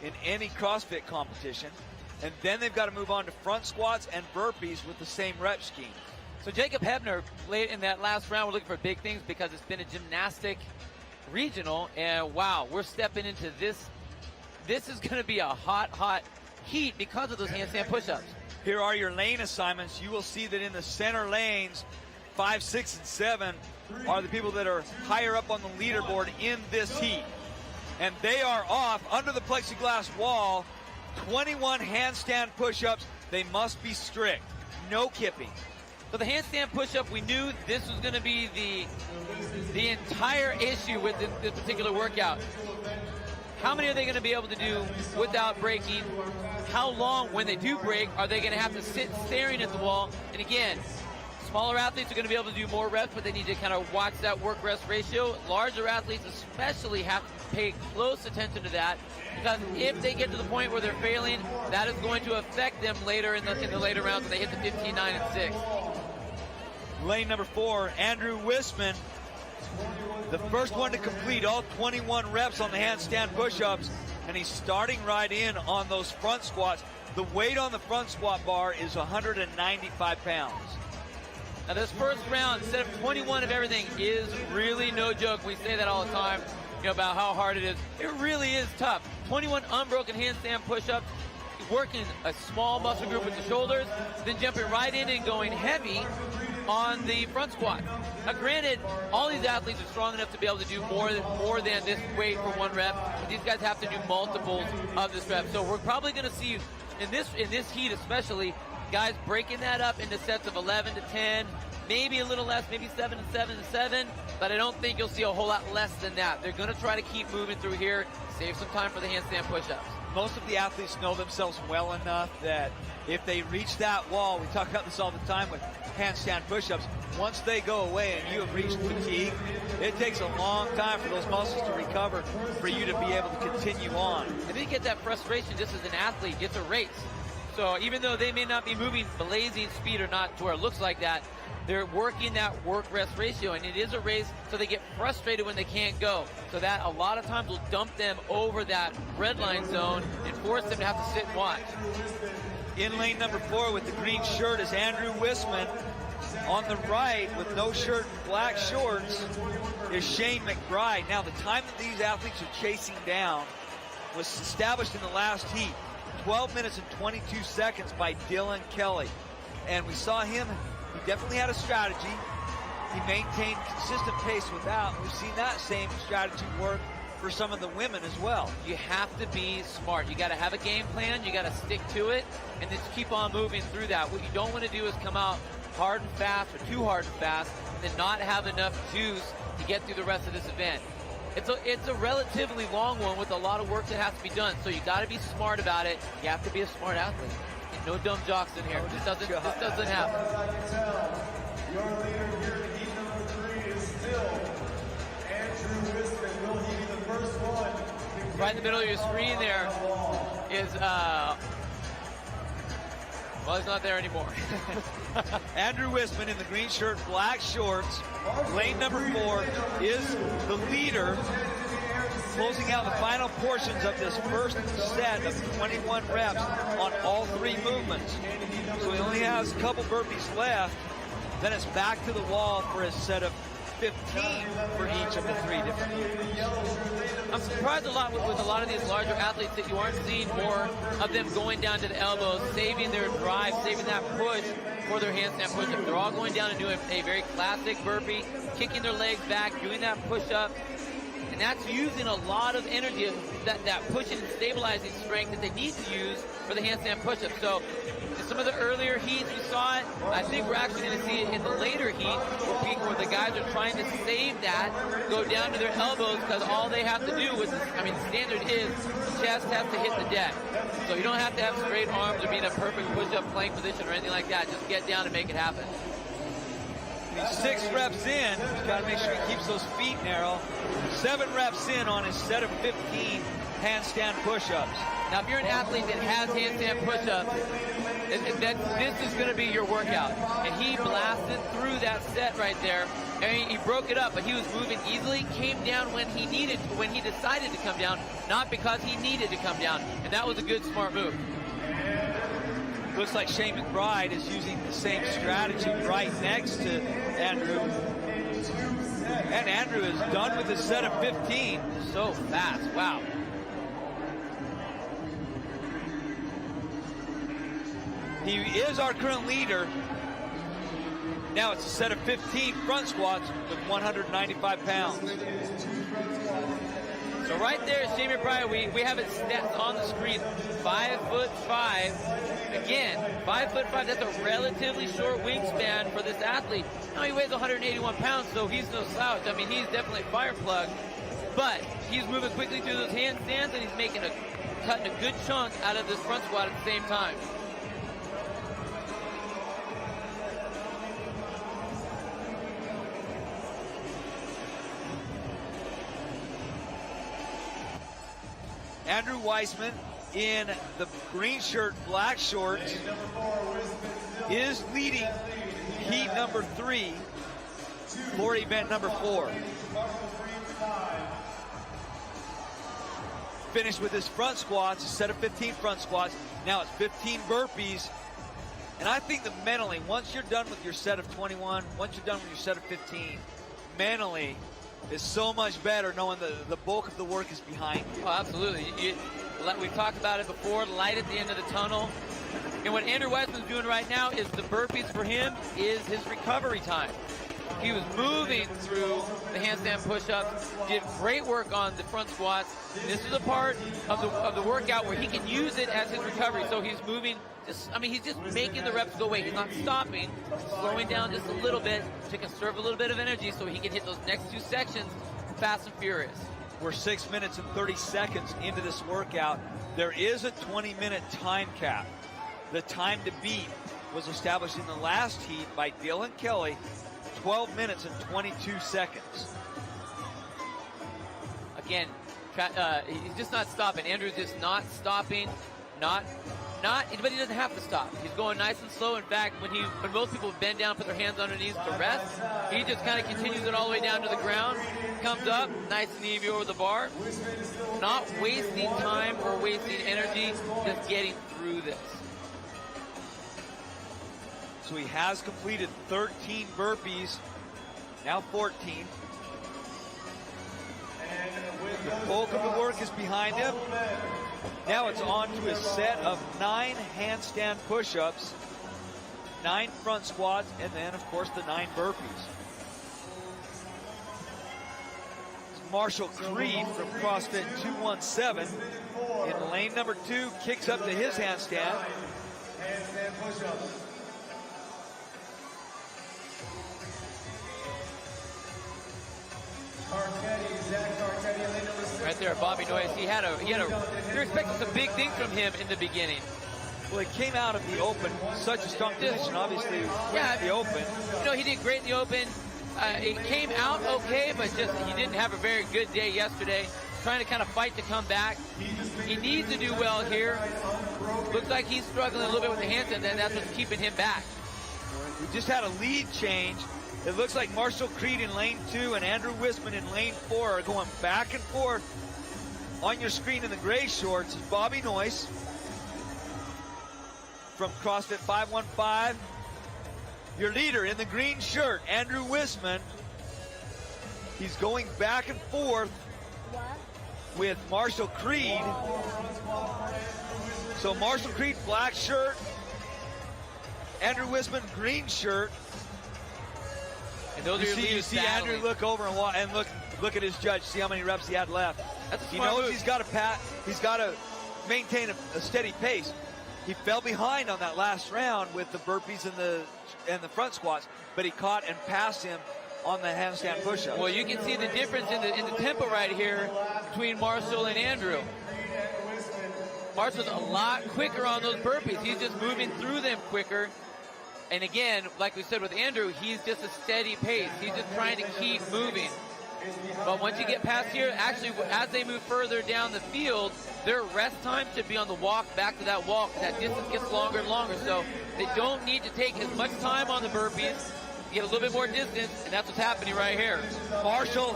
in any CrossFit competition. And then they've got to move on to front squats and burpees with the same rep scheme. So Jacob Hebner, late in that last round, we're looking for big things because it's been a gymnastic regional. And wow, we're stepping into this. This is going to be a hot heat because of those handstand push-ups. Here are your lane assignments. You will see that in the center lanes, 5, 6, and 7 are the people that are higher up on the leaderboard in this heat. And they are off under the plexiglass wall. 21 handstand push-ups. They must be strict. No kipping. So the handstand push-up, we knew this was going to be the entire issue with this particular workout. How many are they going to be able to do without breaking? How long, when they do break, are they going to have to sit staring at the wall? And again, smaller athletes are going to be able to do more reps, but they need to kind of watch that work-rest ratio. Larger athletes especially have to pay close attention to that, because if they get to the point where they're failing, that is going to affect them later in the later rounds when they hit the 15, 9, and 6. Lane number 4, Andrew Wisping, the first one to complete all 21 reps on the handstand push-ups, and he's starting right in on those front squats. The weight on the front squat bar is 195 pounds. Now this first round, instead of 21 of everything, is really no joke. We say that all the time, about how hard it is. It really is tough. 21 unbroken handstand push-ups, working a small muscle group with the shoulders, then jumping right in and going heavy on the front squat. Now granted, all these athletes are strong enough to be able to do more than this weight for one rep, but these guys have to do multiples of this rep. So we're probably going to see, in this heat especially, guys breaking that up into sets of 11 to 10, maybe a little less, maybe 7 and 7 and 7, but I don't think you'll see a whole lot less than that. They're going to try to keep moving through here, save some time for the handstand push-ups. Most of the athletes know themselves well enough that if they reach that wall, we talk about this all the time with handstand push-ups, once they go away and you have reached fatigue, it takes a long time for those muscles to recover for you to be able to continue on. And they get that frustration just as an athlete. It's a race. So even though they may not be moving blazing speed or not to where it looks like that, they're working that work-rest ratio, and it is a race, so they get frustrated when they can't go. So that a lot of times will dump them over that red line zone and force them to have to sit and watch. In lane number 4 with the green shirt is Andrew Wisping. On the right with no shirt and black shorts is Shane McBride. Now the time that these athletes are chasing down was established in the last heat. 12 minutes and 22 seconds by Dylan Kelly. And we saw him, he definitely had a strategy. He maintained consistent pace without. We've seen that same strategy work for some of the women as well. You have to be smart. You got to have a game plan. You got to stick to it and just keep on moving through that. What you don't want to do is come out hard and fast or too hard and fast and then not have enough juice to get through the rest of this event. It's a relatively long one with a lot of work that has to be done, so you got to be smart about it. You have to be a smart athlete. And no dumb jocks in here. This doesn't happen. Your leader here in heat number 3 is still Andrew Wisping. Will he be the first one? Right in the middle of your screen there is well, he's not there anymore. Andrew Wisping in the green shirt, black shorts. Lane number 4 is the leader, closing out the final portions of this first set of 21 reps on all 3 movements. So he only has a couple burpees left. Then it's back to the wall for a set of 15 for each of the 3 different movements. I'm surprised a lot with a lot of these larger athletes that you aren't seeing more of them going down to the elbows, saving their drive, saving that push for their handstand push-up. They're all going down and doing a very classic burpee, kicking their legs back, doing that push-up, and that's using a lot of energy, that pushing and stabilizing strength that they need to use for the handstand push-up. So in some of the earlier heats we saw it. I think we're actually going to see it in the later heat where the guys are trying to save that, go down to their elbows, because all they have to do is, the standard is the chest has to hit the deck. So you don't have to have straight arms or be in a perfect push-up plank position or anything like that. Just get down and make it happen. He's 6 reps in. He's got to make sure he keeps those feet narrow. 7 reps in on his set of 15 handstand push-ups. Now, if you're an athlete that has handstand push-ups, this is going to be your workout. And he blasted through that set right there I mean, he broke it up, but he was moving easily, came down when he needed to, when he decided to come down, not because he needed to come down. And that was a good, smart move. Looks like Shane McBride is using the same strategy right next to Andrew. And Andrew is done with his set of 15. So fast, wow. He is our current leader. Now it's a set of 15 front squats with 195 pounds. So right there, Shane McBride, we have it stats on the screen, 5'5". Again, 5'5", that's a relatively short wingspan for this athlete. Now he weighs 181 pounds, so he's no slouch. I mean, he's definitely a fire plug, but he's moving quickly through those handstands, and he's cutting a good chunk out of this front squat at the same time. Andrew Wisping in the green shirt, black shorts, is leading heat number 3 for event number 4. Finished with his front squats, a set of 15 front squats. Now it's 15 burpees. And I think that mentally, once you're done with your set of 21, once you're done with your set of 15, mentally, is so much better knowing the bulk of the work is behind you. Oh, absolutely. We've talked about it before, light at the end of the tunnel. And what Andrew Wisping's doing right now is the burpees for him is his recovery time. He was moving through the handstand push-ups, did great work on the front squats. This is a part of the workout where he can use it as his recovery. So he's moving, he's just making the reps go away. He's not stopping, slowing down just a little bit to conserve a little bit of energy so he can hit those next 2 sections fast and furious. We're 6 minutes and 30 seconds into this workout. There is a 20-minute time cap. The time to beat was established in the last heat by Dylan Kelly, 12 minutes and 22 seconds. Again, he's just not stopping. Andrew's just not stopping, but he doesn't have to stop. He's going nice and slow. In fact, when most people bend down, put their hands underneath to rest, he just kind of continues it all the way down to the ground, comes up, nice and easy over the bar. Not wasting time or wasting energy, just getting through this. So he has completed 13 burpees, now 14. The bulk of the work is behind him. Now it's on to a set of 9 handstand push-ups, 9 front squats, and then, of course, the 9 burpees. Marshall Creed from CrossFit 217 in lane number 2 kicks up to his handstand. Handstand push-ups. Right there, Bobby Noyes. You're expecting some big things from him in the beginning. Well, he came out of the open, such a strong position, obviously, the open. He did great in the open. It came out okay, but just he didn't have a very good day yesterday. Trying to kind of fight to come back. He needs to do well here. Looks like he's struggling a little bit with the handstand, and that's what's keeping him back. We just had a lead change. It looks like Marshall Creed in lane 2 and Andrew Wisping in lane 4 are going back and forth. On your screen in the gray shorts is Bobby Noyes from CrossFit 515. Your leader in the green shirt, Andrew Wisping. He's going back and forth with Marshall Creed. So Marshall Creed, black shirt. Andrew Wisping, green shirt. And those you see Andrew look over and look at his judge, see how many reps he had left. He knows he's got to maintain a steady pace. He fell behind on that last round with the burpees and the front squats, but he caught and passed him on the handstand push-ups. Well, you can see the difference in the tempo right here between Marshall and Andrew. Marshall's a lot quicker on those burpees. He's just moving through them quicker. And again, like we said with Andrew, he's just a steady pace. He's just trying to keep moving. But once you get past here, actually, as they move further down the field, their rest time should be on the walk back to that walk. That distance gets longer and longer. So they don't need to take as much time on the burpees. get a little bit more distance, and that's what's happening right here. Marshall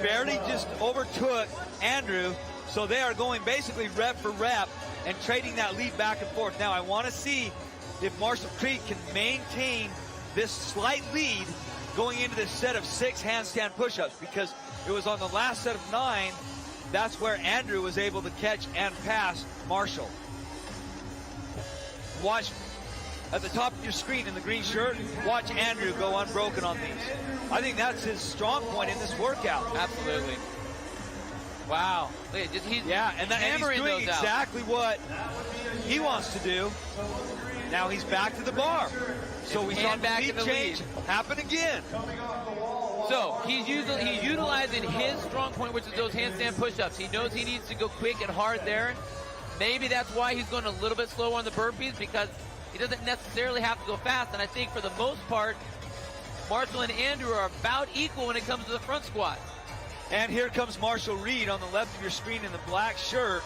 barely just overtook Andrew, so they are going basically rep for rep and trading that lead back and forth. Now I want to see if Marshall Creed can maintain this slight lead going into this set of 6 handstand push-ups, because it was on the last set of 9, that's where Andrew was able to catch and pass Marshall. Watch at the top of your screen in the green shirt, watch Andrew go unbroken on these. I think that's his strong point in this workout. Absolutely. Wow. Look, he's and he's hammering doing those out. exactly what he wants to do. Now he's back to the bar. So we saw the lead change happen again. So he's utilizing his strong point, which is those handstand push-ups. He knows he needs to go quick and hard there. Maybe that's why he's going a little bit slow on the burpees, because he doesn't necessarily have to go fast. And I think for the most part, Marshall and Andrew are about equal when it comes to the front squat. And here comes Marshall Reed on the left of your screen in the black shirt.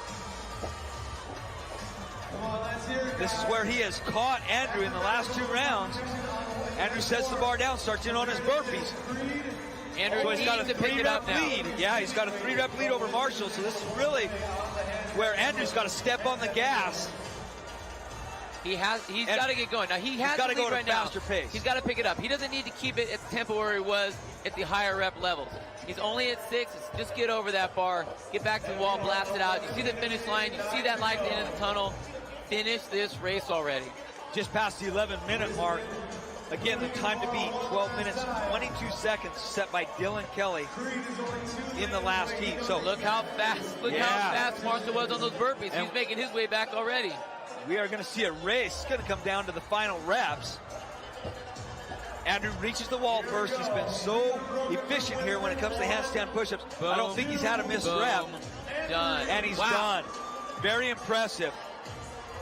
This is where he has caught Andrew in the last 2 rounds. Andrew sets the bar down, starts in on his burpees. Andrew so he's got a 3-rep lead. Yeah, he's got a 3-rep lead over Marshall. So this is really where Andrew's got to step on the gas. He's got to get going. Now he has to go at right a faster pace. He's got to pick it up. He doesn't need to keep it at the tempo where he was at the higher rep levels. He's only at 6. Just get over that bar, get back to the wall, blast it out. You see the finish line. You see that light at the end of the tunnel. Finish this race already. Just past the 11-minute mark. Again, the time to beat, 12 minutes, 22 seconds, set by Dylan Kelly in the last heat. So look how fast Marshall was on those burpees. He's making his way back already. We are going to see a race. It's going to come down to the final reps. Andrew reaches the wall first. He's been so efficient here when it comes to handstand push-ups. I don't think he's had a missed rep. Done. And he's done. Very impressive.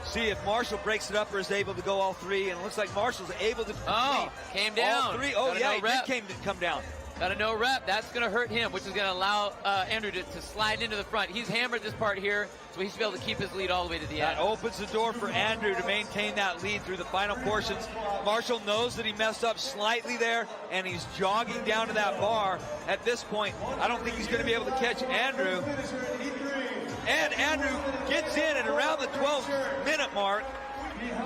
See if Marshall breaks it up or is able to go all 3. And it looks like Marshall's able to complete came down. all 3. Oh, yeah, he did come down. Got a no rep. That's going to hurt him, which is going to allow Andrew to slide into the front. He's hammered this part here, so he should be able to keep his lead all the way to the end. That opens the door for Andrew to maintain that lead through the final portions. Marshall knows that he messed up slightly there, and he's jogging down to that bar. At this point, I don't think he's going to be able to catch Andrew. And Andrew gets in at around the 12-minute mark.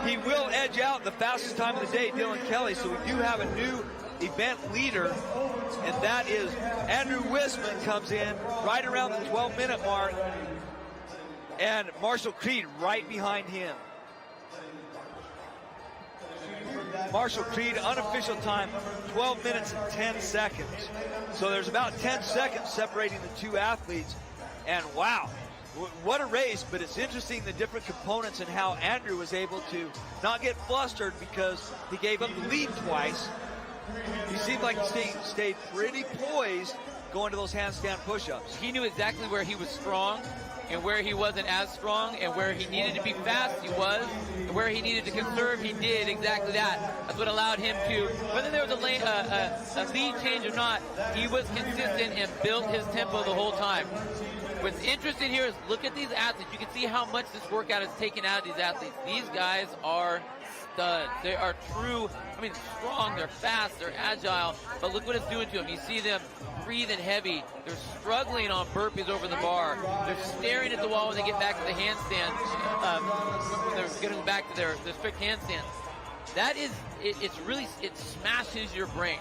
He will edge out the fastest time of the day, Dylan Kelly, so we do have a new event leader, and that is Andrew Wisping comes in right around the 12-minute mark, and Marshall Creed right behind him. Marshall Creed, unofficial time, 12 minutes and 10 seconds. So there's about 10 seconds separating the 2 athletes, and wow, what a race. But it's interesting the different components and how Andrew was able to not get flustered because he gave up the lead twice. He seemed like he stayed pretty poised going to those handstand push-ups. He knew exactly where he was strong and where he wasn't as strong, and where he needed to be fast, he was, and where he needed to conserve, he did exactly that. That's what allowed him to, whether there was a lead change or not, he was consistent and built his tempo the whole time. What's interesting here is look at these athletes. You can see how much this workout has taken out of these athletes. These guys are studs. They are true, strong, they're fast, they're agile, but look what it's doing to them. You see them breathing heavy. They're struggling on burpees over the bar. They're staring at the wall when they get back to the handstand, when they're getting back to their strict handstand. That is, it smashes your brain.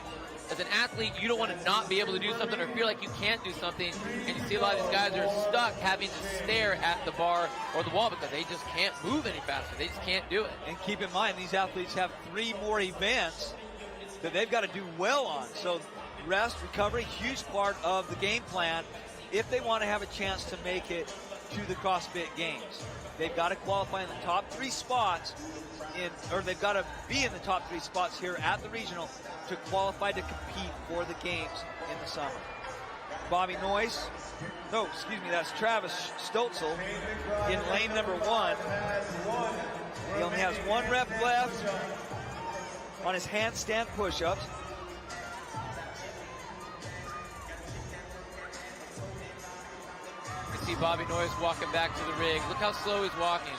As an athlete, you don't want to not be able to do something or feel like you can't do something, and you see a lot of these guys are stuck having to stare at the bar or the wall because they just can't move any faster. They just can't do it. And keep in mind, these athletes have 3 more events that they've got to do well on. So rest, recovery, huge part of the game plan if they want to have a chance to make it to the CrossFit Games. They've got to qualify in the top 3 spots, or they've got to be in the top 3 spots here at the regional to qualify to compete for the games in the summer. That's Travis Stotzel in lane number 1. He only has 1 rep left on his handstand push-ups. You see Bobby Noyes walking back to the rig. Look how slow he's walking.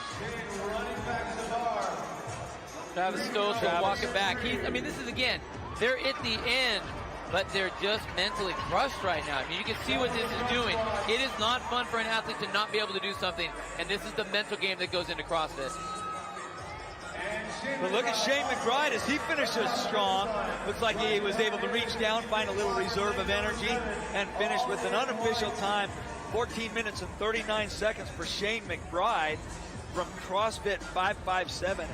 Travis Stotzel walking back. This is, again, they're at the end, but they're just mentally crushed right now. I mean, you can see what this is doing. It is not fun for an athlete to not be able to do something, and this is the mental game that goes into CrossFit. But look at Shane McBride as he finishes strong. Looks like he was able to reach down, find a little reserve of energy, and finish with an unofficial time, 14 minutes and 39 seconds for Shane McBride from CrossFit 557